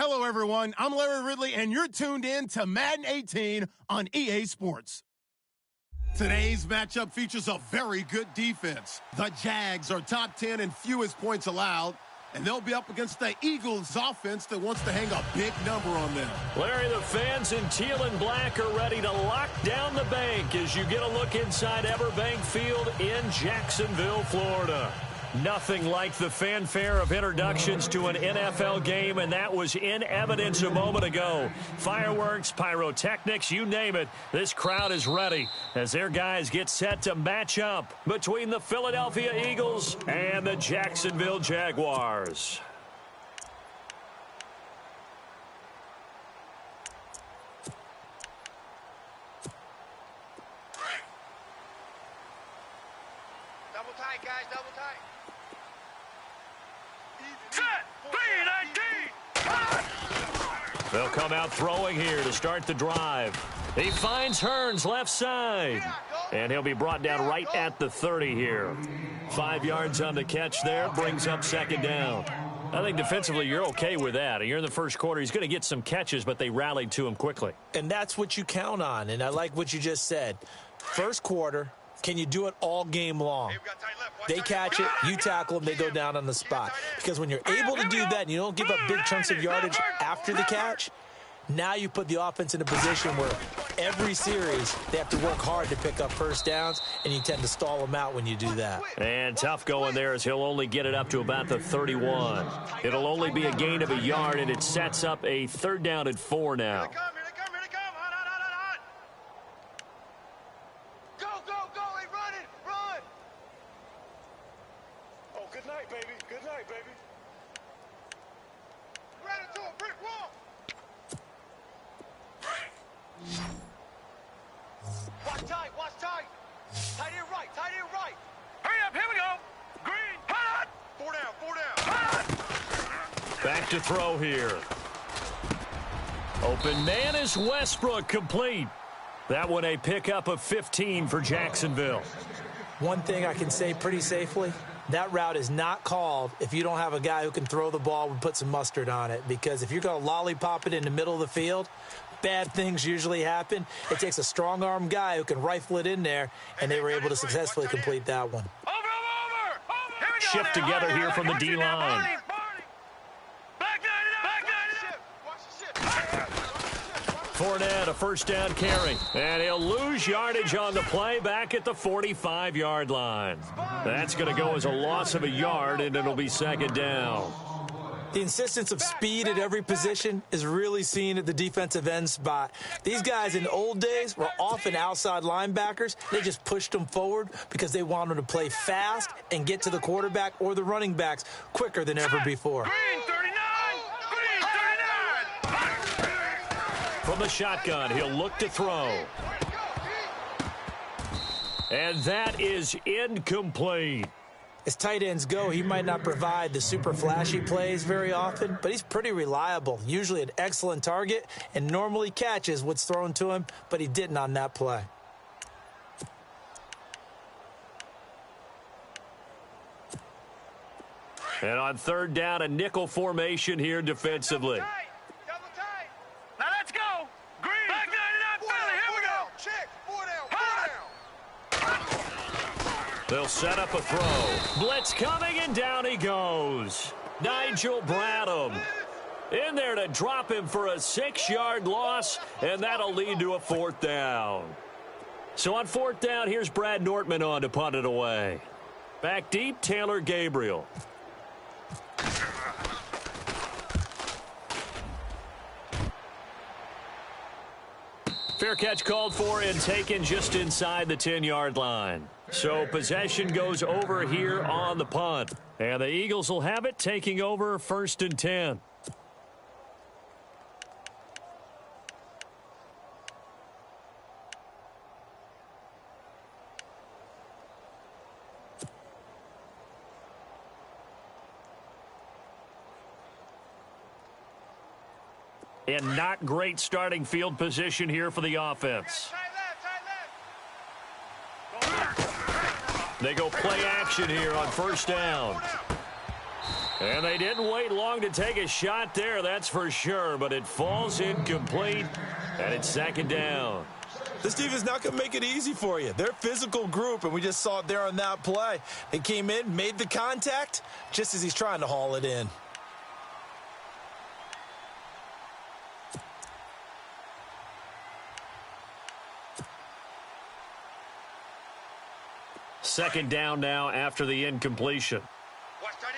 Hello, everyone. I'm Larry Ridley, and you're tuned in to Madden 18 on EA Sports. Today's matchup features a very good defense. The Jags are top 10 in fewest points allowed, and they'll be up against the Eagles' offense that wants to hang a big number on them. Larry, the fans in teal and black are ready to lock down the bank as you get a look inside Everbank Field in Jacksonville, Florida. Nothing like the fanfare of introductions to an NFL game, and that was in evidence a moment ago. Fireworks, pyrotechnics, you name it. This crowd is ready as their guys get set to match up between the Philadelphia Eagles and the Jacksonville Jaguars. Double tight, guys, double tight. They'll come out throwing here to start the drive. He finds Hearns left side. And he'll be brought down right at the 30 here. 5 yards on the catch there. Brings up second down. I think defensively you're okay with that. You're in the first quarter. He's going to get some catches, but they rallied to him quickly. And that's what you count on. And I like what you just said. First quarter, can you do it all game long? They catch it, you tackle them, they go down on the spot. Because when you're able to do that and you don't give up big chunks of yardage after the catch, now you put the offense in a position where every series they have to work hard to pick up first downs, and you tend to stall them out when you do that. And tough going there as he'll only get it up to about the 31. It'll only be a gain of a yard, and it sets up a 3rd down and 4 now. Back to throw here. Open man is Westbrook, complete. That one a pickup of 15 for Jacksonville. One thing I can say pretty safely, that route is not called if you don't have a guy who can throw the ball and put some mustard on it. Because if you're going to lollipop it in the middle of the field, bad things usually happen. It takes a strong-arm guy who can rifle it in there, and they were able to successfully complete that one. Shift together here from the D-line. Fournette, a first down carry. And he'll lose yardage on the play back at the 45-yard line. That's going to go as a loss of a yard, and it'll be second down. The insistence of speed at every position is really seen at the defensive end spot. These guys in the old days were often outside linebackers. They just pushed them forward because they wanted to play fast and get to the quarterback or the running backs quicker than ever before. From the shotgun, he'll look to throw. And that is incomplete. As tight ends go, he might not provide the super flashy plays very often, but he's pretty reliable, usually an excellent target, and normally catches what's thrown to him, but he didn't on that play. And on 3rd down, a nickel formation here defensively. They'll set up a throw. Blitz coming, and down he goes. Nigel Bradham in there to drop him for a 6-yard loss, and that'll lead to a 4th down. So on 4th down, here's Brad Nortman on to punt it away. Back deep, Taylor Gabriel. Fair catch called for and taken just inside the 10-yard line. So possession goes over here on the punt. And the Eagles will have it, taking over 1st and 10. And not great starting field position here for the offense. They go play action here on 1st down. And they didn't wait long to take a shot there, that's for sure, but it falls incomplete, and it's second down. This team is not going to make it easy for you. They're a physical group, and we just saw it there on that play. They came in, made the contact, just as he's trying to haul it in. Second down now after the incompletion. Watch tight end.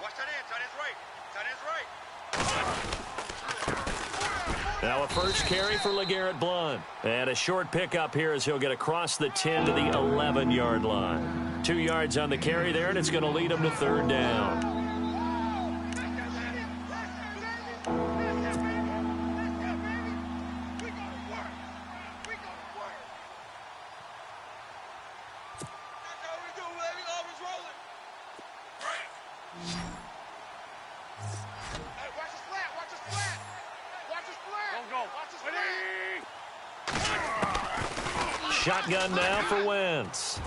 Watch tight end. Tight end's right. Tight end's right. Now a first carry for LeGarrette Blount. And a short pickup here as he'll get across the 10 to the 11-yard line. 2 yards on the carry there, and it's going to lead him to third down. Shotgun now for Wentz.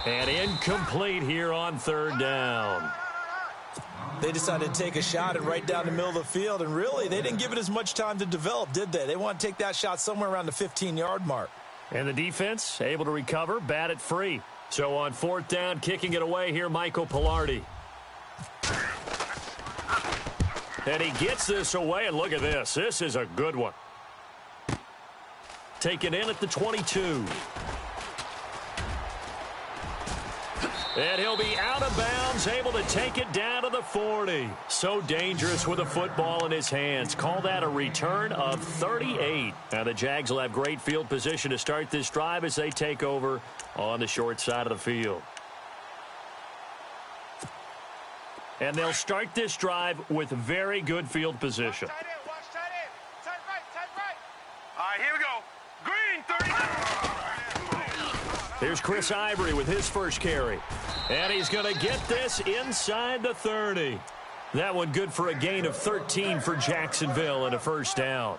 And incomplete here on third down. They decided to take a shot and right down the middle of the field, and really, they didn't give it as much time to develop, did they? They want to take that shot somewhere around the 15-yard mark. And the defense able to recover, bat it free. So on fourth down, kicking it away here, Michael Pilardi. And he gets this away, and look at this. This is a good one. Taken in at the 22. And he'll be out of bounds, able to take it down to the 40. So dangerous with a football in his hands. Call that a return of 38. Now the Jags will have great field position to start this drive as they take over on the short side of the field. And they'll start this drive with very good field position. Watch tight end. Tight right. Tight right. All right, here we go. Green, 30. Here's Chris Ivory with his first carry. And he's going to get this inside the 30. That one good for a gain of 13 for Jacksonville and a first down.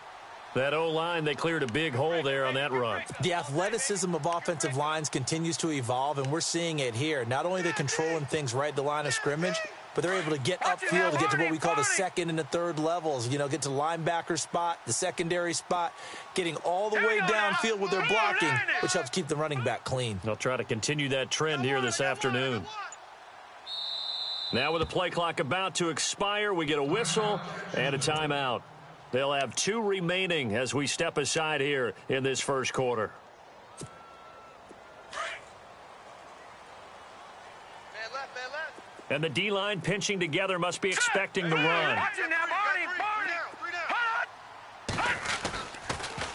That O-line, they cleared a big hole there on that run. The athleticism of offensive lines continues to evolve, and we're seeing it here. Not only are they controlling things right at the line of scrimmage, but they're able to get upfield to get to what we call the second and the third levels. You know, get to linebacker spot, the secondary spot, getting all the way downfield with their blocking, which helps keep the running back clean. They'll try to continue that trend here this afternoon. Now with the play clock about to expire, we get a whistle and a timeout. They'll have 2 remaining as we step aside here in this first quarter. And the D-line pinching together must be expecting the run.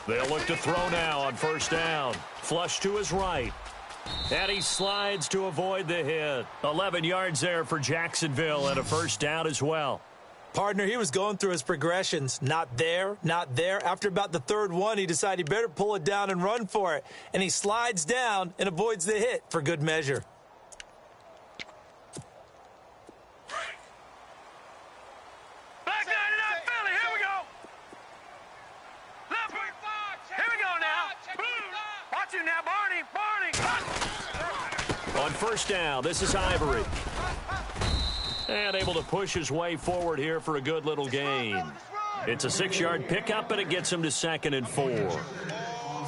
They'll look to throw now on first down. Flush to his right. And he slides to avoid the hit. 11 yards there for Jacksonville and a first down as well. Partner, he was going through his progressions. Not there, not there. After about the third one, he decided he better pull it down and run for it. And he slides down and avoids the hit for good measure. On first down, this is Ivory. And able to push his way forward here for a good little gain. It's a 6-yard pickup, and it gets him to 2nd and 4.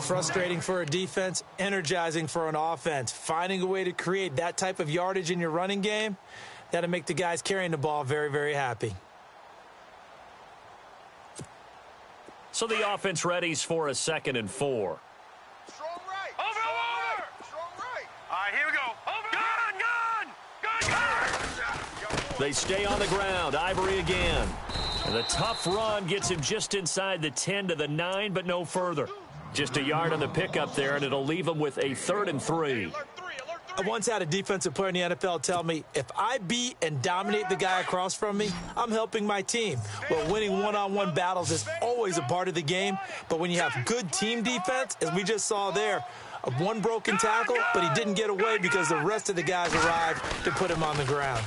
Frustrating for a defense, energizing for an offense. Finding a way to create that type of yardage in your running game, that'll make the guys carrying the ball very, very happy. So the offense readies for a 2nd and 4. Strong right. Over. Strong right. All right, here we go. Over. Gun. They stay on the ground. Ivory again. And the tough run gets him just inside the 10 to the 9, but no further. Just a yard on the pickup there, and it'll leave him with a 3rd and 3. I once had a defensive player in the NFL tell me, if I beat and dominate the guy across from me, I'm helping my team. Well, winning one-on-one battles is always a part of the game, but when you have good team defense, as we just saw there, one broken tackle, but he didn't get away because the rest of the guys arrived to put him on the ground.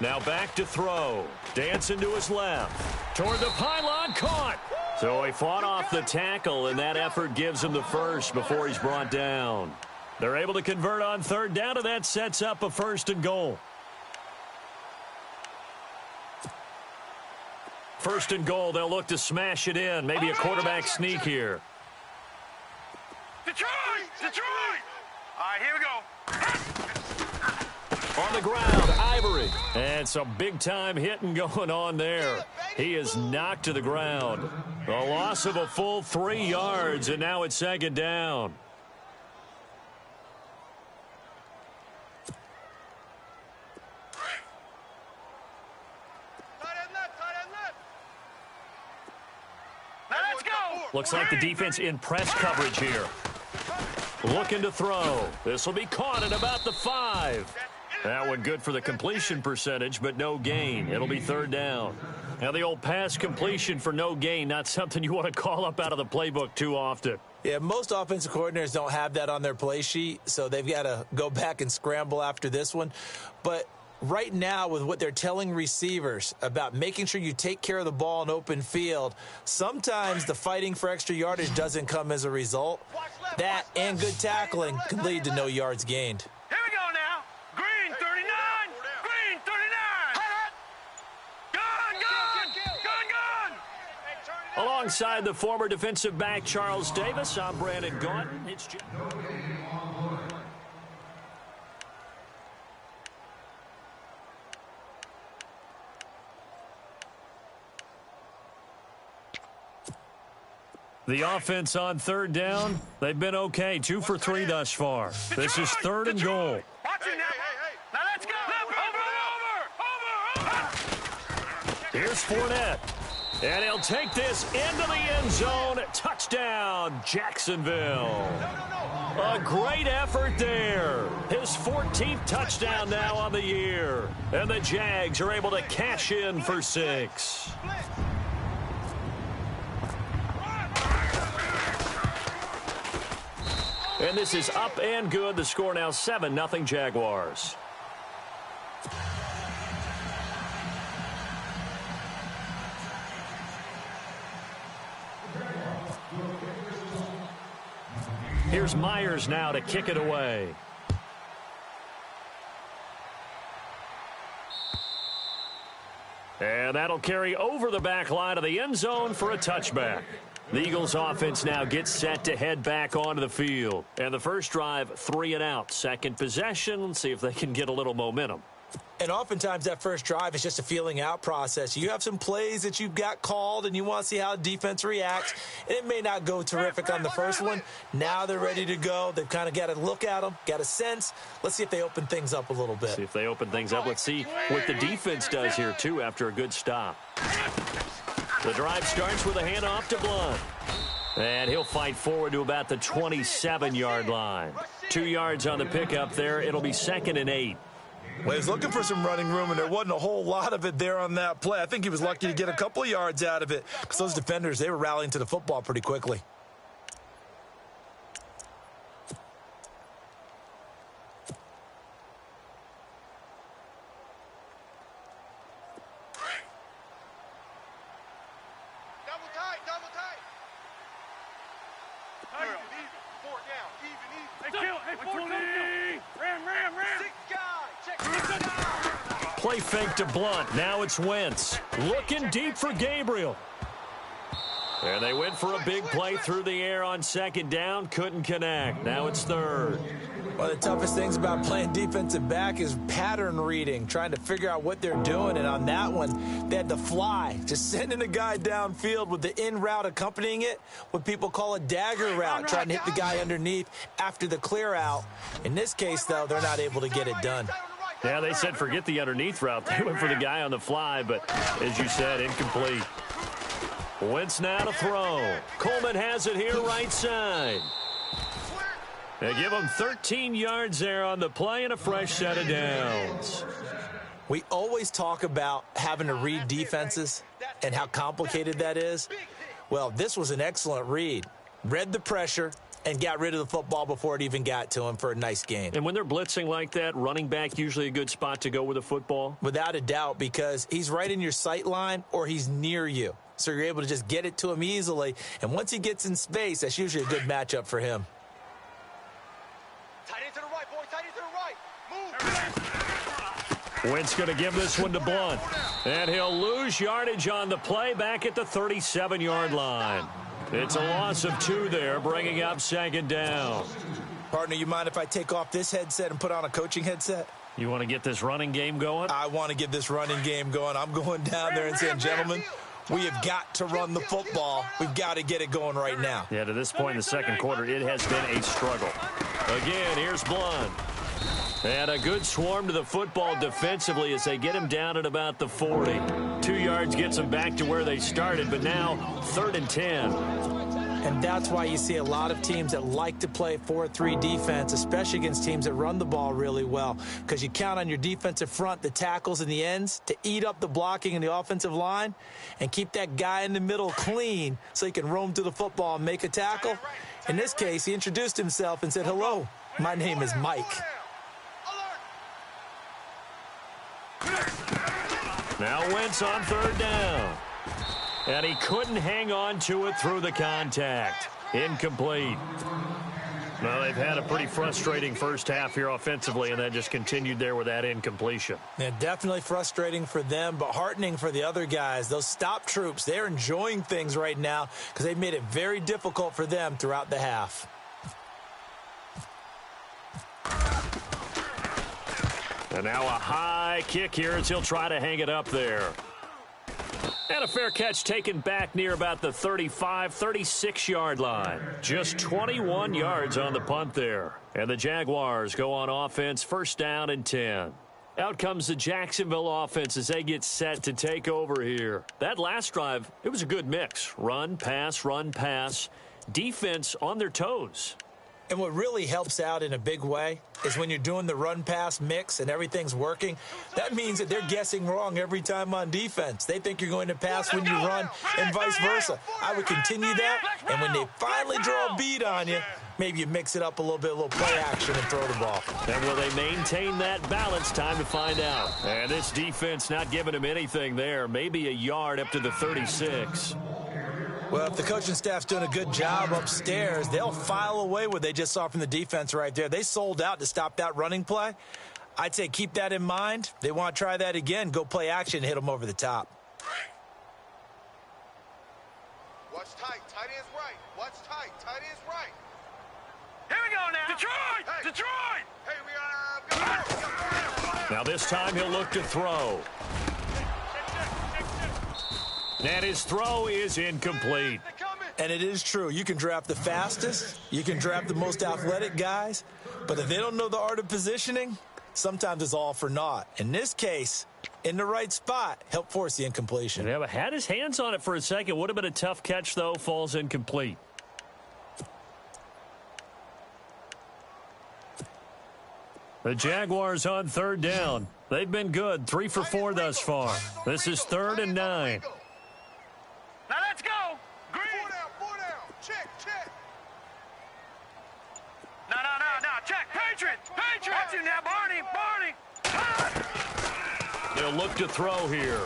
Now back to throw. Dancing to his left. Toward the pylon, caught. So he fought off the tackle, and that effort gives him the first before he's brought down. They're able to convert on third down, and that sets up a 1st and goal. First and goal, they'll look to smash it in. Maybe a quarterback sneak here. Detroit! Detroit! All right, here we go. On the ground, Ivory. And some big-time hitting going on there. He is knocked to the ground. A loss of a full 3 yards, and now it's second down. Let's go! Looks like the defense in press coverage here. Looking to throw. This will be caught at about the 5. That one good for the completion percentage, but no gain. It'll be third down. Now the old pass completion for no gain, not something you want to call up out of the playbook too often. Yeah, most offensive coordinators don't have that on their play sheet, so they've got to go back and scramble after this one. But right now, with what they're telling receivers about making sure you take care of the ball in open field, sometimes the fighting for extra yardage doesn't come as a result. That and good tackling can lead to no yards gained. Here we go now. Green 39. Green 39. Gun. Alongside the former defensive back Charles Davis, I'm Brandon Gaunton. It's the offense on third down, they've been okay. 2 for 3 thus far. This is third and goal. Watch it now. Now let's go. Over. Here's Fournette. And he'll take this into the end zone. Touchdown, Jacksonville. A great effort there. His 14th touchdown now on the year. And the Jags are able to cash in for 6. And this is up and good. The score now 7-0 Jaguars. Here's Myers now to kick it away. And that'll carry over the back line of the end zone for a touchback. The Eagles offense now gets set to head back onto the field. And the first drive, 3 and out. Second possession, let's see if they can get a little momentum. And oftentimes that first drive is just a feeling out process. You have some plays that you've got called and you want to see how the defense reacts. And it may not go terrific on the first one. Now they're ready to go. They've kind of got to look at them, got a sense. Let's see if they open things up a little bit. See if they open things up. Let's see what the defense does here, too, after a good stop. The drive starts with a handoff to Blunt. And he'll fight forward to about the 27-yard line. 2 yards on the pickup there. It'll be 2nd and 8. Well, he was looking for some running room, and there wasn't a whole lot of it there on that play. I think he was lucky to get a couple of yards out of it because those defenders, they were rallying to the football pretty quickly. Double tight. Four down. Even. Hey, 40. Ram. Six guy. Check. Play fake to Blunt. Now it's Wentz. Looking deep for Gabriel. And they went for a big play through the air on second down. Couldn't connect. Now it's third. One of the toughest things about playing defensive back is pattern reading, trying to figure out what they're doing. And on that one, they had to fly, just sending a guy downfield with the in route accompanying it, what people call a dagger route, trying to hit the guy underneath after the clear out. In this case, though, they're not able to get it done. Yeah, they said forget the underneath route. They went for the guy on the fly, but as you said, incomplete. Wentz now to throw. Coleman has it here right side. They give him 13 yards there on the play and a fresh set of downs. We always talk about having to read defenses and how complicated that is. Well, this was an excellent read. Read the pressure and got rid of the football before it even got to him for a nice gain. And when they're blitzing like that, running back usually a good spot to go with the football? Without a doubt, because he's right in your sight line or he's near you. So you're able to just get it to him easily. And once he gets in space, that's usually a good matchup for him. Tight end to the right, boy. Tight end to the right. Move. Wentz going to give this one to Blunt. And he'll lose yardage on the play back at the 37-yard line. It's a loss of 2 there, bringing up 2nd down. Partner, you mind if I take off this headset and put on a coaching headset? You want to get this running game going? I want to get this running game going. I'm going down there and saying, gentlemen, we have got to run the football. We've got to get it going right now. Yeah, to this point in the second quarter, it has been a struggle. Again, here's Blunt. And a good swarm to the football defensively as they get him down at about the 40. 2 yards gets them back to where they started, but now 3rd and 10. And that's why you see a lot of teams that like to play 4-3 defense, especially against teams that run the ball really well, because you count on your defensive front, the tackles and the ends, to eat up the blocking in the offensive line and keep that guy in the middle clean so he can roam through the football and make a tackle. In this case, he introduced himself and said, hello, my name is Mike. Now Wentz on 3rd down. And he couldn't hang on to it through the contact. Incomplete. Well, they've had a pretty frustrating first half here offensively, and that just continued there with that incompletion. Yeah, definitely frustrating for them, but heartening for the other guys. Those stop troops, they're enjoying things right now because they've made it very difficult for them throughout the half. And now a high kick here as he'll try to hang it up there. And a fair catch taken back near about the 35, 36-yard line. Just 21 yards on the punt there. And the Jaguars go on offense, 1st down and 10. Out comes the Jacksonville offense as they get set to take over here. That last drive, it was a good mix. Run, pass, defense on their toes. And what really helps out in a big way is when you're doing the run-pass mix and everything's working, that means that they're guessing wrong every time on defense. They think you're going to pass when you run and vice versa. I would continue that, and when they finally draw a beat on you, maybe you mix it up a little bit, a little play action and throw the ball. And will they maintain that balance? Time to find out. And this defense not giving him anything there. Maybe a yard up to the 36. Well, if the coaching staff's doing a good job upstairs, they'll file away what they just saw from the defense right there. They sold out to stop that running play. I'd say keep that in mind. They want to try that again. Go play action and hit them over the top. Watch tight. Tight end's right. Watch tight. Tight end's right. Here we go now. Detroit! Hey. Detroit! Hey, we got Now this time he'll look to throw. And his throw is incomplete. And it is true. You can draft the fastest. You can draft the most athletic guys. But if they don't know the art of positioning, sometimes it's all for naught. In this case, in the right spot, help force the incompletion. Yeah, but had his hands on it for a second. Would have been a tough catch, though. Falls incomplete. The Jaguars on 3rd down. They've been good. 3 for 4 thus far. This is 3rd and 9. Now let's go. Green. 4 down. Check. No. Check. Patriot. Watch him now, Barney. They'll look to throw here.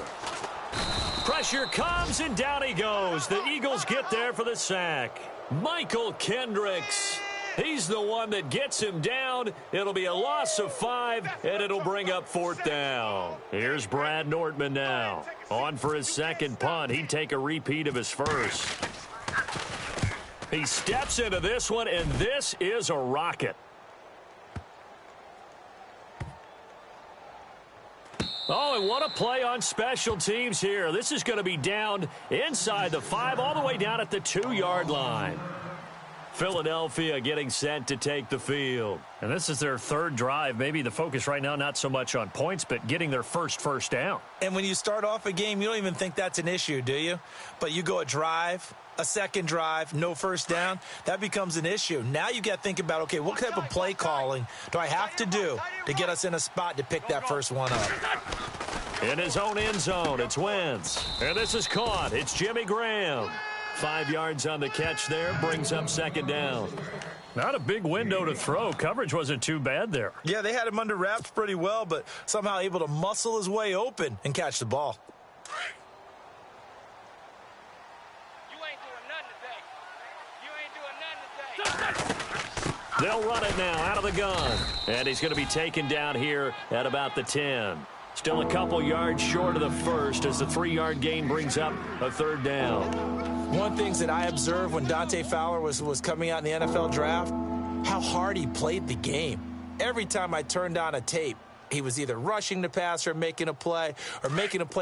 Pressure comes, and down he goes. The Eagles get there for the sack. Michael Kendricks. He's the one that gets him down. It'll be a loss of 5, and it'll bring up 4th down. Here's Brad Nortman now. On for his second punt. He'd take a repeat of his first. He steps into this one, and this is a rocket. Oh, and what a play on special teams here. This is going to be down inside the 5, all the way down at the 2-yard line. Philadelphia getting set to take the field. And this is their 3rd drive. Maybe the focus right now not so much on points, but getting their first down. And when you start off a game, you don't even think that's an issue, do you? But you go a drive, a second drive, no first down, that becomes an issue. Now you got to think about, okay, what type of play calling do I have to do to get us in a spot to pick that first one up? In his own end zone, it's Wentz. And this is caught. It's Jimmy Graham. 5 yards on the catch there, brings up 2nd down. Not a big window to throw. Coverage wasn't too bad there. Yeah, they had him under wraps pretty well, but somehow able to muscle his way open and catch the ball. You ain't doing nothing today. They'll run it now out of the gun. And he's going to be taken down here at about the 10. Still a couple yards short of the first as the 3-yard gain brings up a third down. One of the things that I observed when Dante Fowler was coming out in the NFL draft, how hard he played the game. Every time I turned on a tape, he was either rushing the passer, or making a play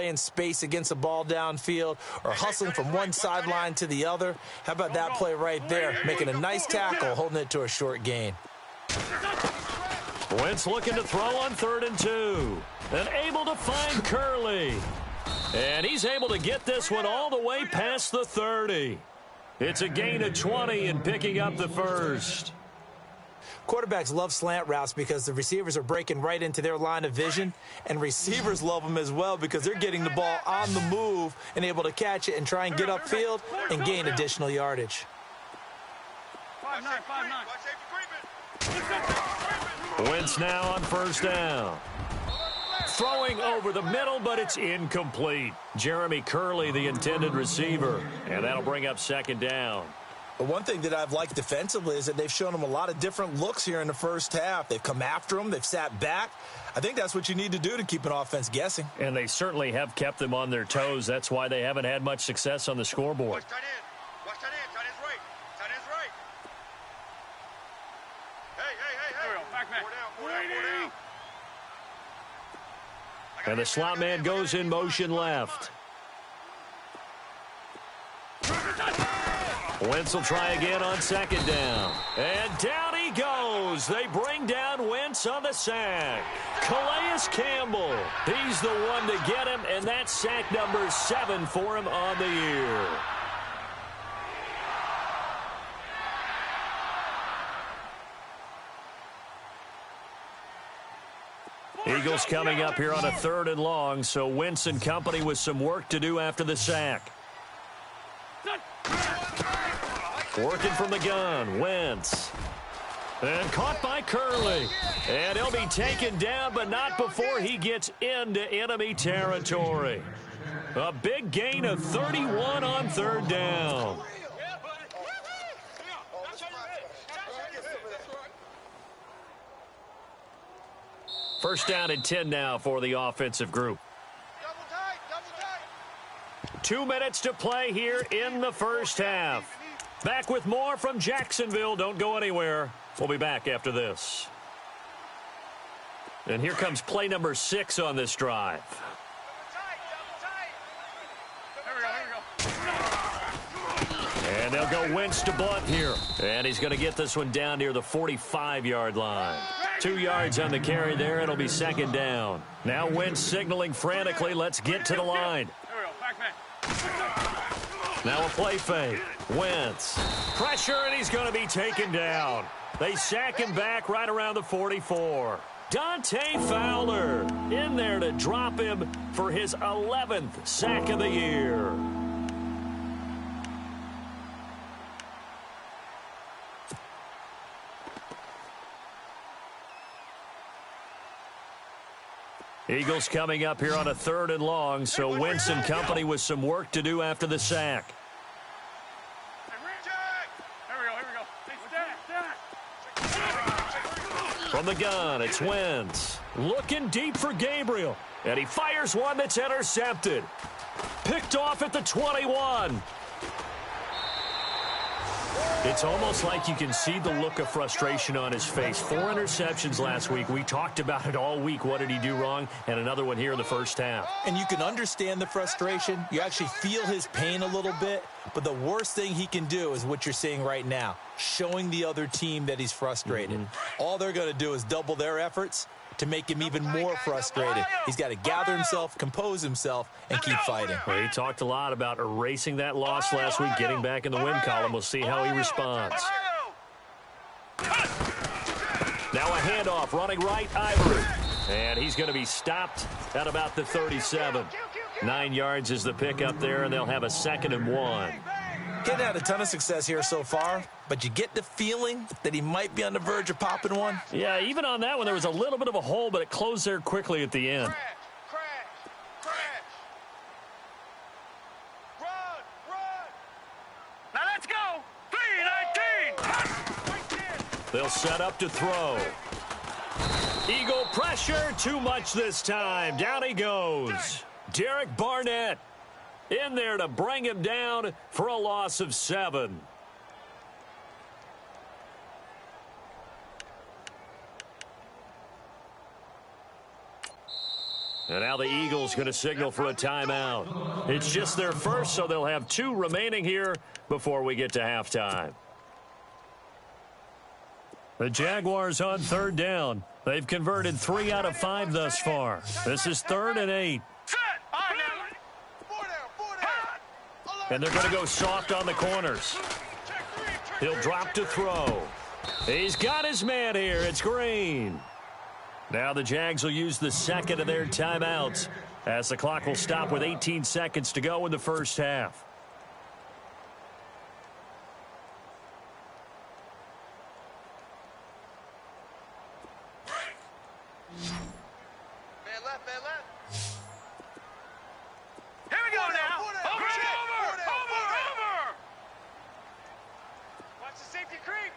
in space against a ball downfield, or hustling from one sideline to the other. How about that play right there, making a nice tackle, holding it to a short gain. Wentz looking to throw on 3rd and 2. And able to find Curley. And he's able to get this one all the way past the 30. It's a gain of 20 and picking up the first. Quarterbacks love slant routes because the receivers are breaking right into their line of vision, and receivers love them as well because they're getting the ball on the move and able to catch it and try and get upfield and gain additional yardage. 5-9. Wentz now on 1st down. Throwing over the middle, but it's incomplete. Jeremy Curley, the intended receiver, and that'll bring up 2nd down. But one thing that I've liked defensively is that they've shown them a lot of different looks here in the first half. They've come after them. They've sat back. I think that's what you need to do to keep an offense guessing. And they certainly have kept them on their toes. That's why they haven't had much success on the scoreboard. Watch tight end. Watch tight end. Tight end's right. Tight end's right. Hey. Back. Four down. And the slot man goes in motion left. Wentz will try again on 2nd down. And down he goes. They bring down Wentz on the sack. Calais Campbell. He's the one to get him, and that's sack number 7 for him on the year. Eagles coming up here on a 3rd and long, so Wentz and company with some work to do after the sack. Working from the gun, Wentz. And caught by Curley. And he'll be taken down, but not before he gets into enemy territory. A big gain of 31 on 3rd down. First down and 10 now for the offensive group. 2 minutes to play here in the first half. Back with more from Jacksonville. Don't go anywhere. We'll be back after this. And here comes play number 6 on this drive. And they'll go Wentz to Blunt here. And he's going to get this one down near the 45-yard line. 2 yards on the carry there. It'll be 2nd down. Now Wentz signaling frantically. Let's get to the line. Now a play fake. Wentz. Pressure, and he's going to be taken down. They sack him back right around the 44. Dante Fowler in there to drop him for his 11th sack of the year. Eagles coming up here on a 3rd and long, so Wentz and company with some work to do after the sack. From the gun, it's Wentz. Looking deep for Gabriel. And he fires one that's intercepted. Picked off at the 21. It's almost like you can see the look of frustration on his face. 4 interceptions last week. We talked about it all week. What did he do wrong? And another one here in the first half. And you can understand the frustration. You actually feel his pain a little bit. But the worst thing he can do is what you're seeing right now, showing the other team that he's frustrated. All they're going to do is double their efforts to make him even more frustrated. He's got to gather himself, compose himself, and keep fighting. Well, he talked a lot about erasing that loss last week, getting back in the win column. We'll see how he responds. Now a handoff, running right, Ivory. And he's going to be stopped at about the 37. 9 yards is the pickup there, and they'll have a 2nd and 1. Getting had a ton of success here so far, but you get the feeling that he might be on the verge of popping one. Yeah, even on that one, there was a little bit of a hole, but it closed there quickly at the end. Crash. Run. Now let's go. 3-19. They'll set up to throw. Eagle pressure, too much this time. Down he goes. Derek Barnett in there to bring him down for a loss of 7. And now the Eagles going to signal for a timeout. It's just their first, so they'll have 2 remaining here before we get to halftime. The Jaguars on 3rd down. They've converted 3 out of 5 thus far. This is 3rd and 8. And they're going to go soft on the corners. He'll drop to throw. He's got his man here. It's Green. Now the Jags will use the second of their timeouts as the clock will stop with 18 seconds to go in the first half. Man left, man left. Here we go now. Over. Watch the safety creep.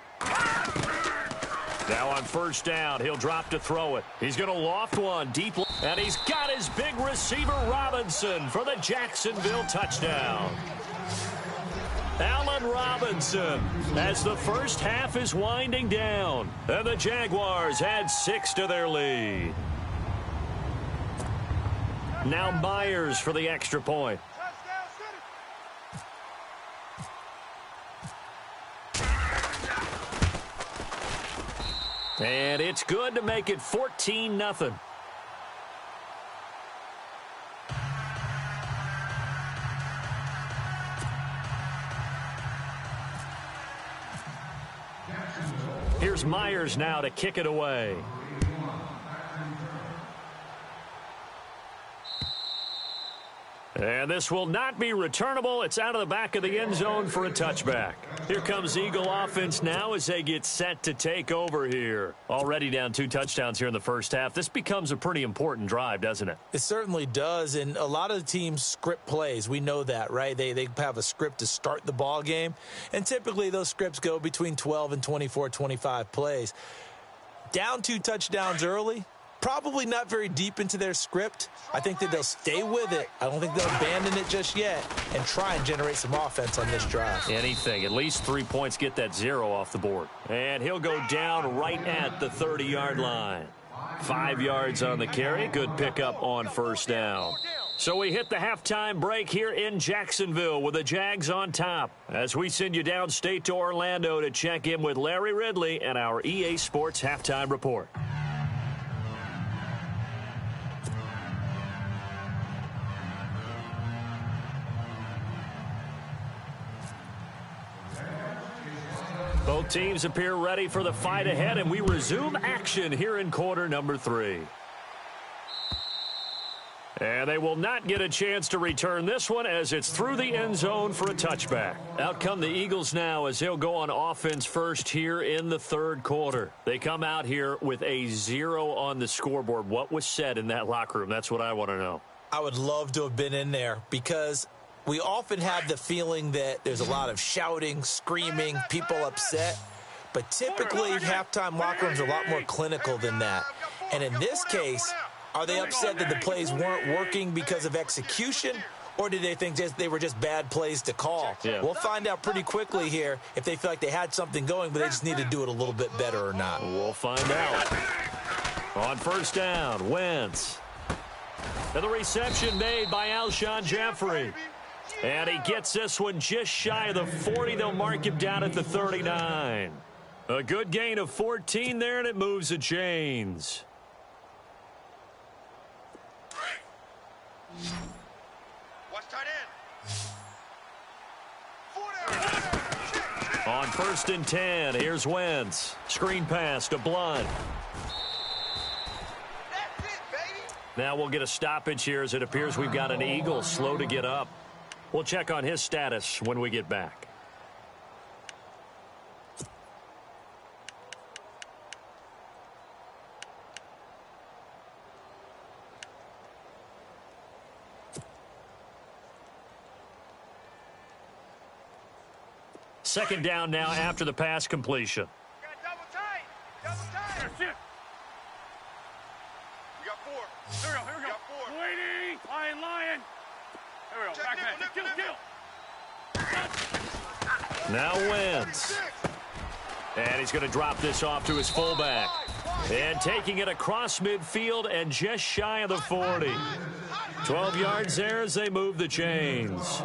Now on first down, he'll drop to throw it. He's going to loft one deep. And he's got his big receiver, Robinson, for the Jacksonville touchdown. Allen Robinson, as the first half is winding down. And the Jaguars add 6 to their lead. Now Myers for the extra point. And it's good to make it 14-0. Here's Myers now to kick it away. And this will not be returnable. It's out of the back of the end zone for a touchback. Here comes Eagle offense now as they get set to take over here. Already down 2 touchdowns here in the first half. This becomes a pretty important drive, doesn't it? It certainly does, and a lot of the teams script plays. We know that, right? They have a script to start the ball game, and typically those scripts go between 12 and 24, 25 plays. Down 2 touchdowns early, probably not very deep into their script. I think that they'll stay with it. I don't think they'll abandon it just yet and try and generate some offense on this drive. Anything. At least 3 points, get that 0 off the board. And he'll go down right at the 30-yard line. 5 yards on the carry. Good pickup on first down. So we hit the halftime break here in Jacksonville with the Jags on top as we send you downstate to Orlando to check in with Larry Ridley and our EA Sports Halftime Report. Both teams appear ready for the fight ahead, and we resume action here in quarter number 3. And they will not get a chance to return this one as it's through the end zone for a touchback. Out come the Eagles now as they'll go on offense first here in the 3rd quarter. They come out here with a 0 on the scoreboard. What was said in that locker room? That's what I want to know. I would love to have been in there because we often have the feeling that there's a lot of shouting, screaming, people upset. But typically, halftime locker rooms are a lot more clinical than that. And in this case, are they upset that the plays weren't working because of execution, or did they think they were just bad plays to call? Yeah. We'll find out pretty quickly here if they feel like they had something going, but they just need to do it a little bit better or not. We'll find out. On first down, Wentz. And the reception made by Alshon Jeffrey. And he gets this one just shy of the 40. They'll mark him down at the 39. A good gain of 14 there, and it moves the chains. Watch tight end. On first and 10, here's Wentz. Screen pass to Blunt. That's it, baby. Now we'll get a stoppage here as it appears we've got an Eagle slow to get up. We'll check on his status when we get back. Second down now after the pass completion. Got double tight. Double tight. That's it. Back man. Kill. Now Wentz. And he's going to drop this off to his fullback. And taking it across midfield and just shy of the 40. 12 yards there as they move the chains.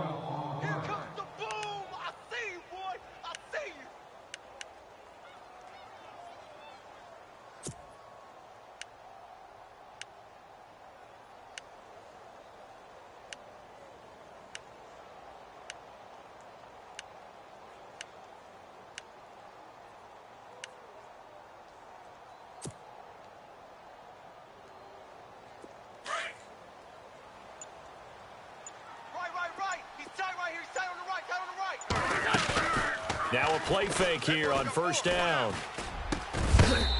Now a play fake here on first down.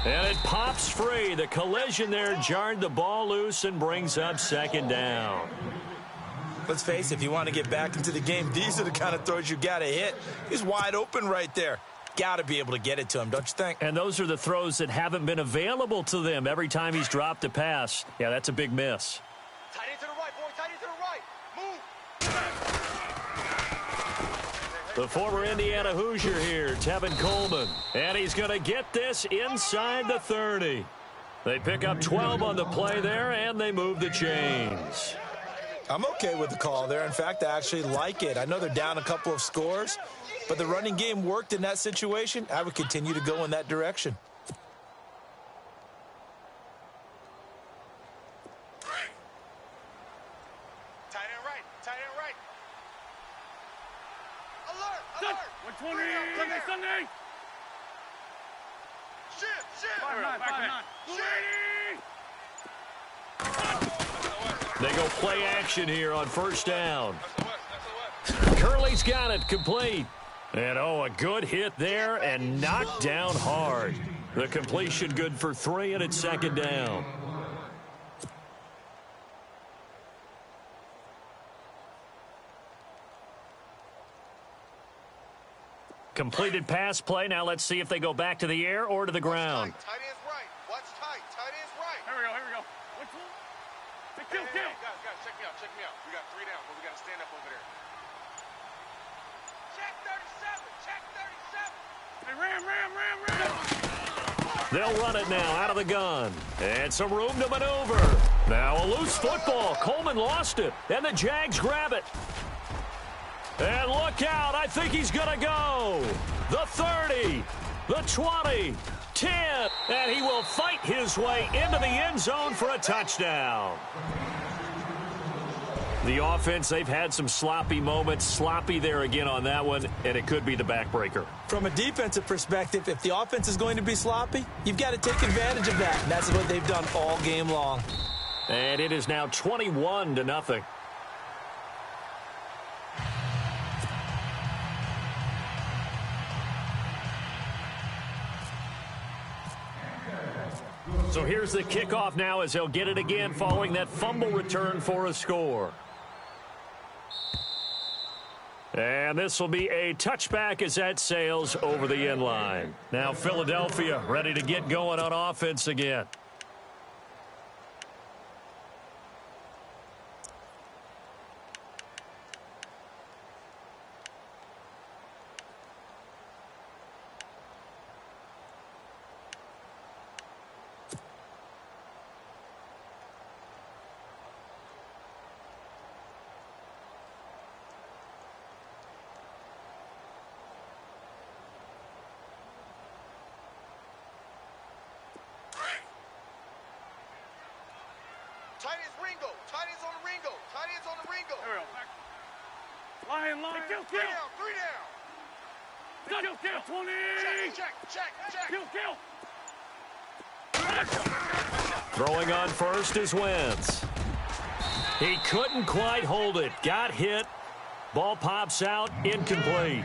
And it pops free. The collision there jarred the ball loose and brings up second down. Let's face it, if you want to get back into the game, these are the kind of throws you got to hit. He's wide open right there. Got to be able to get it to him, don't you think? And those are the throws that haven't been available to them every time he's dropped a pass. Yeah, that's a big miss. Tight end to the right, boy. Tight end to the right. Move. The former Indiana Hoosier here, Tevin Coleman. And he's going to get this inside the 30. They pick up 12 on the play there, and they move the chains. I'm okay with the call there. In fact, I actually like it. I know they're down a couple of scores, but the running game worked in that situation. I would continue to go in that direction. Tight end right. Tight end right. Alert. Alert. 120. Sunday. Shit. 5-9. They go play action here on first down. Curley's got it complete. And, oh, a good hit there and knocked down hard. The completion good for 3, and it's second down. Completed pass play. Now let's see if they go back to the air or to the ground. Tight end's right. Watch tight. Tight end's right. Here we go. Kill. Guys, check me out. We got 3 down, but we got to stand up over there. Check 37. Hey, ram. They'll run it now out of the gun. And some room to maneuver. Now a loose football. Coleman lost it. And the Jags grab it. And look out. I think he's going to go. The 30. The 20. 10. And he will fight his way into the end zone for a touchdown. The offense, they've had some sloppy moments. Sloppy there again on that one, and it could be the backbreaker. From a defensive perspective, if the offense is going to be sloppy, you've got to take advantage of that. And that's what they've done all game long. And it is now 21-0. So here's the kickoff now as they'll get it again following that fumble return for a score. And this will be a touchback as that sails over the end line. Now Philadelphia ready to get going on offense again. Tight end's Ringo. Tight end's on the Ringo. Tight end's on the Ringo. Here we go. Line. Kill. 3 down. Kill. 20. Check. Kill. Throwing on first is Wentz. He couldn't quite hold it. Got hit. Ball pops out. Incomplete.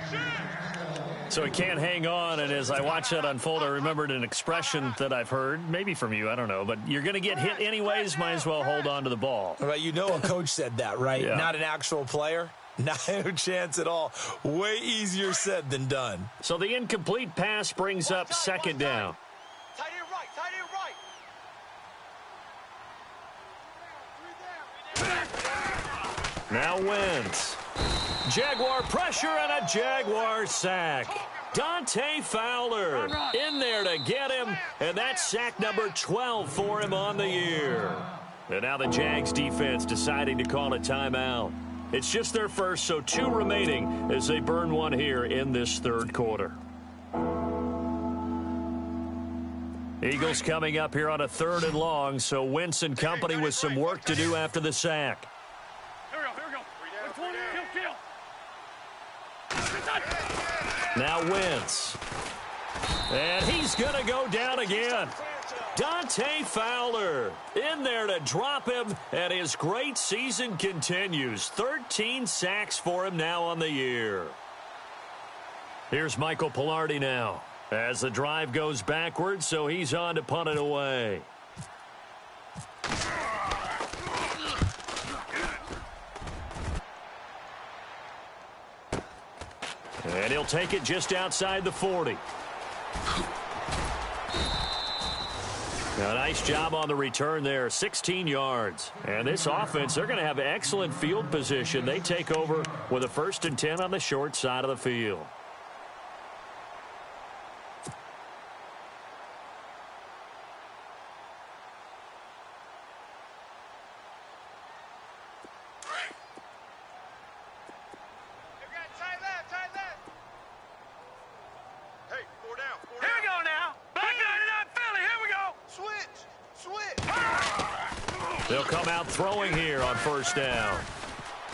So he can't hang on, and as I watch that unfold, I remembered an expression that I've heard, maybe from you, I don't know, but you're going to get hit anyways, might as well hold on to the ball. Right, you know a coach said that, right? Yeah. Not an actual player. No chance at all. Way easier said than done. So the incomplete pass brings up second down. Tight end right. Now Wentz. Jaguar pressure and a Jaguar sack. Dante Fowler in there to get him, and that's sack number 12 for him on the year. And now the Jags defense deciding to call a timeout. It's just their first, so 2 remaining as they burn one here in this third quarter. Eagles coming up here on a 3rd and long, so Wentz and company with some work to do after the sack. Here we go. Kill. Now Wentz. And he's going to go down again. Dante Fowler in there to drop him, and his great season continues. 13 sacks for him now on the year. Here's Michael Pilardi now as the drive goes backwards, so he's on to punt it away. And he'll take it just outside the 40. A nice job on the return there, 16 yards. And this offense, they're going to have excellent field position. They take over with a 1st and 10 on the short side of the field. They'll come out throwing here on 1st down.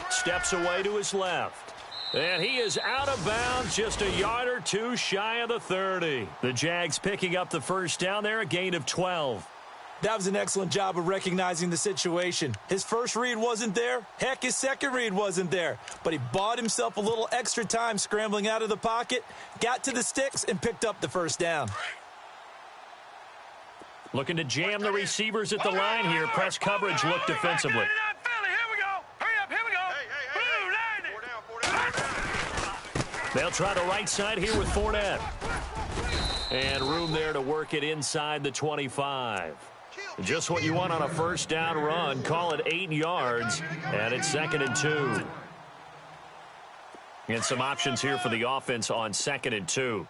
Steps away to his left. And he is out of bounds, just a yard or 2 shy of the 30. The Jags picking up the 1st down there, a gain of 12. That was an excellent job of recognizing the situation. His first read wasn't there. Heck, his second read wasn't there. But he bought himself a little extra time scrambling out of the pocket, got to the sticks, and picked up the 1st down. Looking to jam the receivers at the line here. Press coverage look defensively. They'll try the right side here with Fournette. And room there to work it inside the 25. Just what you want on a 1st down run. Call it 8 yards. And it's 2nd and 2. And some options here for the offense on 2nd and 2.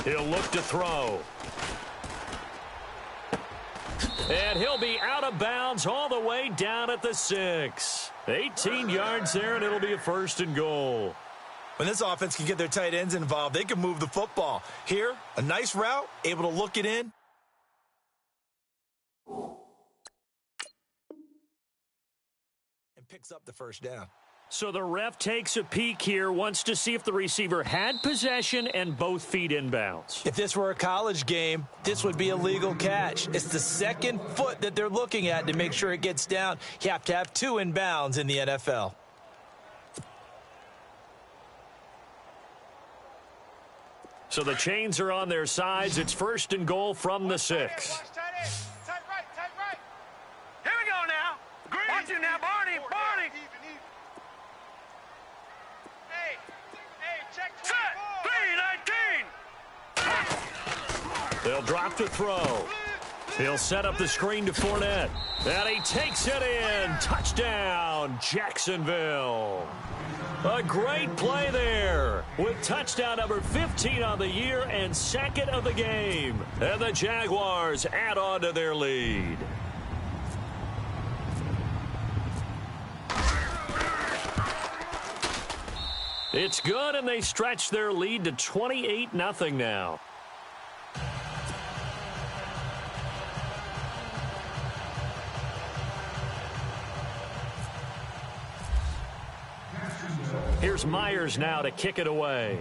He'll look to throw. And he'll be out of bounds all the way down at the 6. 18 yards there, and it'll be a 1st and goal. When this offense can get their tight ends involved, they can move the football. Here, a nice route, able to look it in. And picks up the 1st down. So the ref takes a peek here, wants to see if the receiver had possession and both feet inbounds. If this were a college game, this would be a legal catch. It's the 2nd foot that they're looking at to make sure it gets down. You have to have 2 inbounds in the NFL. So the chains are on their sides. It's 1st and goal from the 6. Tight right. Here we go now. Watch it now, Barney. Hey, check 3-19. They'll drop to throw. He'll set up the screen to Fournette. And he takes it in. Touchdown, Jacksonville. A great play there with touchdown number 15 on the year and 2nd of the game. And the Jaguars add on to their lead. It's good, and they stretch their lead to 28-0 now. Here's Myers now to kick it away.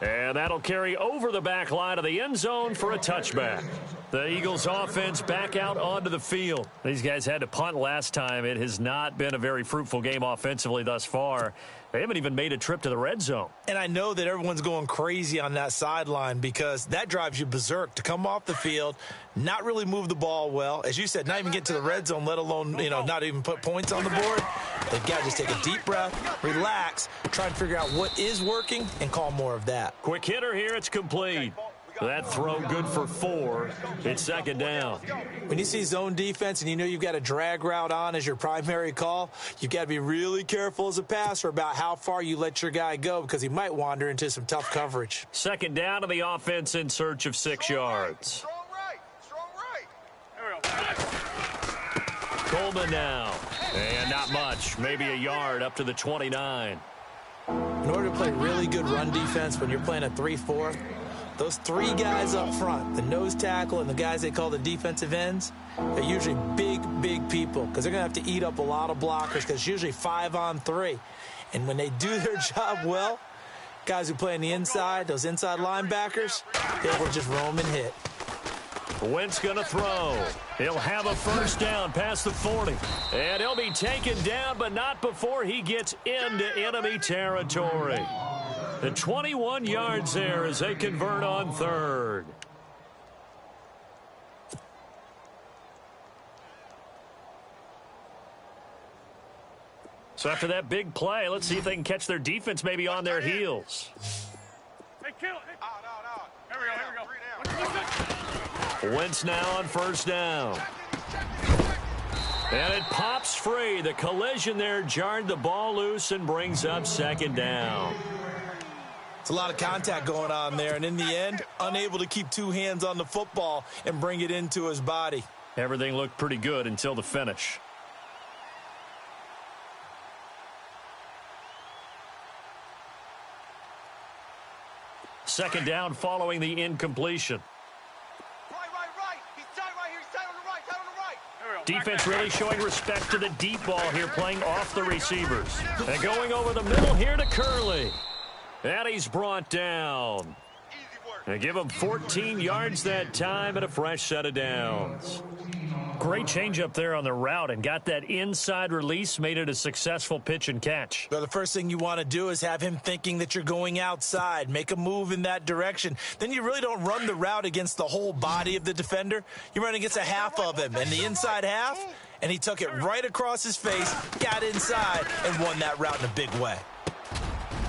And that'll carry over the back line of the end zone for a touchback. The Eagles offense back out onto the field. These guys had to punt last time. It has not been a very fruitful game offensively thus far. They haven't even made a trip to the red zone. And I know that everyone's going crazy on that sideline because that drives you berserk to come off the field, not really move the ball well. As you said, not even get to the red zone, let alone, not even put points on the board. They've got to just take a deep breath, relax, try and figure out what is working, and call more of that. Quick hitter here. It's complete. That throw good for 4. It's second down. When you see zone defense and you know you've got a drag route on as your primary call, you've got to be really careful as a passer about how far you let your guy go because he might wander into some tough coverage. Second down to the offense in search of 6 yards. Strong right. There we go. Coleman now. And not much. Maybe a yard up to the 29. In order to play really good run defense when you're playing a 3-4, those 3 guys up front, the nose tackle and the guys they call the defensive ends, they're usually big people because they're going to have to eat up a lot of blockers because it's usually 5-on-3. And when they do their job well, guys who play on the inside, those inside linebackers, they will just roam and hit. Wentz going to throw. He'll have a first down past the 40. And he'll be taken down, but not before he gets into enemy territory. The 21 yards there as they convert on third. So after that big play, let's see if they can catch their defense maybe on their heels. Hey, kill it. Here we go. Wentz now on first down. And it pops free. The collision there jarred the ball loose and brings up second down. It's a lot of contact going on there, and in the end, unable to keep 2 hands on the football and bring it into his body. Everything looked pretty good until the finish. Second down following the incompletion. Right. He's tight right here. He's tight on the right. Tight on the right. Defense really showing respect to the deep ball here, playing off the receivers. And going over the middle here to Curley. And he's brought down. Easy work. And give him 14 yards that time and a fresh set of downs. Great change up there on the route and got that inside release, made it a successful pitch and catch. So the first thing you want to do is have him thinking that you're going outside, make a move in that direction. Then you really don't run the route against the whole body of the defender. You run against a half of him, and the inside half, and he took it right across his face, got inside, and won that route in a big way.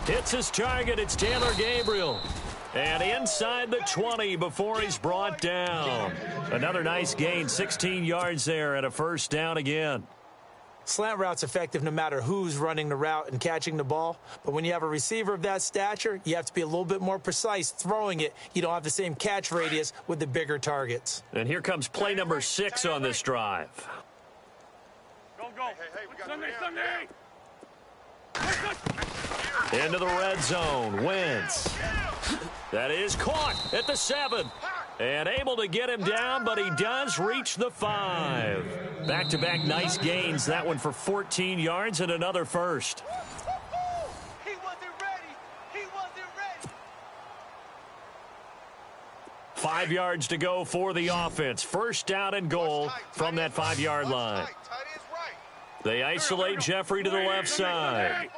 Hits his target. It's Taylor Gabriel. And inside the 20 before he's brought down. Another nice gain, 16 yards there and a first down again. Slant route's effective no matter who's running the route and catching the ball. But when you have a receiver of that stature, you have to be a little bit more precise throwing it. You don't have the same catch radius with the bigger targets. And here comes play number 6 on this drive. Go. Hey, we got Sunday. Into the red zone. Wentz. That is caught at the 7. And able to get him down, but he does reach the 5. Back-to-back nice gains. That one for 14 yards and another first. He wasn't ready. 5 yards to go for the offense. First down and goal from that 5-yard line. They isolate Jeffrey to the left side.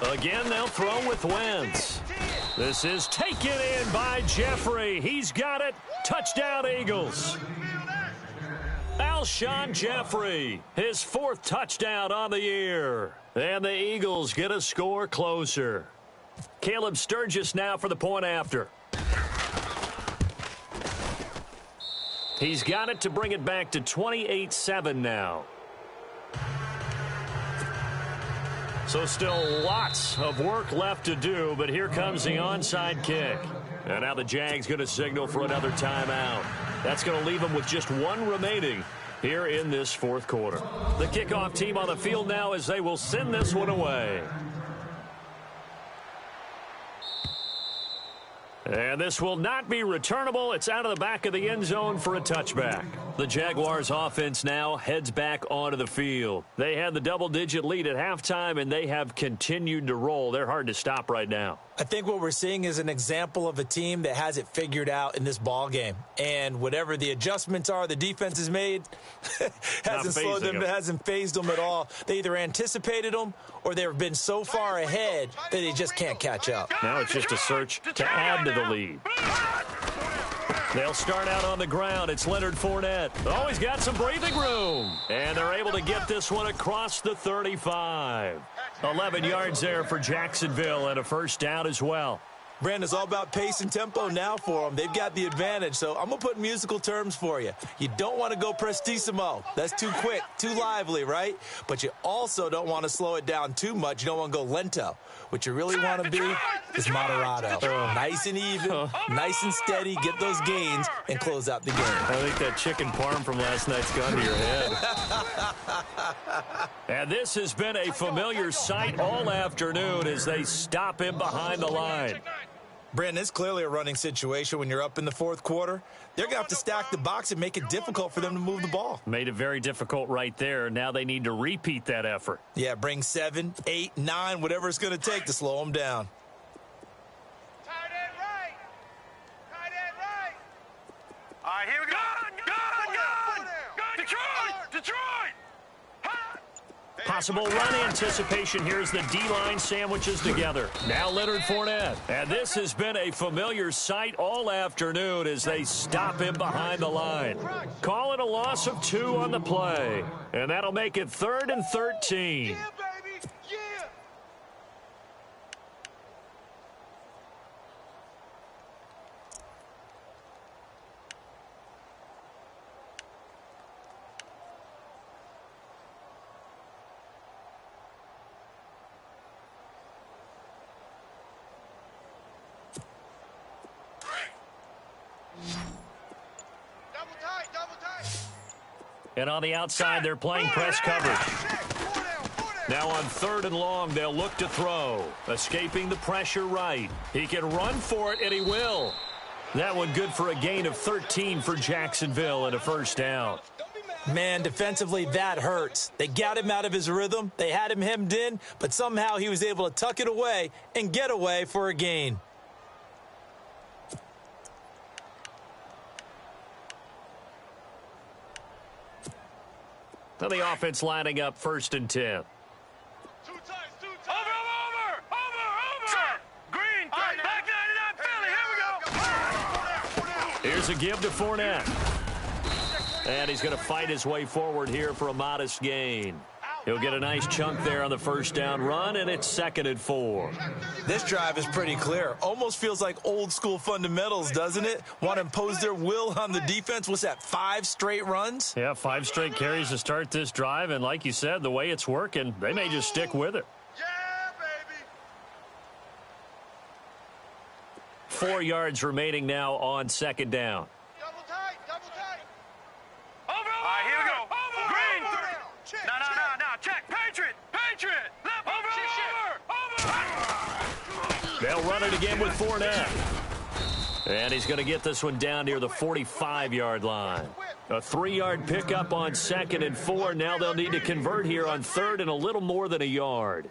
Again, they'll throw with Wentz. This is taken in by Jeffrey. He's got it. Touchdown, Eagles. Alshon Jeffrey, his 4th touchdown on the year. And the Eagles get a score closer. Caleb Sturgis now for the point after. He's got it to bring it back to 28-7 now. So still lots of work left to do, but here comes the onside kick. And now the Jags going to signal for another timeout. That's going to leave them with just 1 remaining here in this 4th quarter. The kickoff team on the field now as they will send this one away. And this will not be returnable. It's out of the back of the end zone for a touchback. The Jaguars offense now heads back onto the field. They had the double-digit lead at halftime, and they have continued to roll. They're hard to stop right now. I think what we're seeing is an example of a team that has it figured out in this ball game. And whatever the adjustments are the defense has made hasn't slowed them, hasn't phased them at all. They either anticipated them or they've been so far ahead that they just can't catch up. Now it's just a search to add to the lead. They'll start out on the ground. It's Leonard Fournette. Oh, he's got some breathing room. And they're able to get this one across the 35. 11 yards there for Jacksonville and a first down as well. Brandon, it's all about pace and tempo now for them. They've got the advantage, so I'm going to put musical terms for you. You don't want to go prestissimo. That's too quick, too lively, right? But you also don't want to slow it down too much. You don't want to go lento. What you really want to be is moderato. Nice and even, nice and steady, get those gains, and close out the game. I think that chicken parm from last night's gone to your head. And this has been a familiar sight all afternoon as they stop him behind the line. Brandon, it's clearly a running situation when you're up in the fourth quarter. They're going to have to stack the box and make it difficult for them to move the ball. Made it very difficult right there. Now they need to repeat that effort. Yeah, bring 7, 8, 9, whatever it's going to take to slow them down. Tight end right. Tight end right. All right, here we go. Gun! Detroit! Possible run anticipation. Here's the D-line sandwiches together. Now Leonard Fournette. And this has been a familiar sight all afternoon as they stop him behind the line. Call it a loss of 2 on the play. And that'll make it 3rd and 13. Yeah, baby. Yeah. Double tight. And on the outside, they're playing press coverage. Now on 3rd and long, they'll look to throw. Escaping the pressure right. He can run for it, and he will. That one good for a gain of 13 for Jacksonville and a first down. Man, defensively, that hurts. They got him out of his rhythm. They had him hemmed in, but somehow he was able to tuck it away and get away for a gain. Now the offense lining up 1st and 10. Two times. Over! Green, back 99 Philly, here we go! Here's a give to Fournette. And he's going to fight his way forward here for a modest gain. He'll get a nice chunk there on the first down run, and it's 2nd and 4. This drive is pretty clear. Almost feels like old school fundamentals, doesn't it? Want to impose their will on the defense. What's that, 5 straight runs? Yeah, 5 straight carries to start this drive, and like you said, the way it's working, they may just stick with it. Yeah, baby. 4 yards remaining now on 2nd down. Double tight. Over! All right, here we go. Green! No, check. Patriot! Left, over! They'll run it again with Fournette. And he's going to get this one down near the 45-yard line. A 3-yard pickup on 2nd and 4. Now they'll need to convert here on 3rd and a little more than a yard.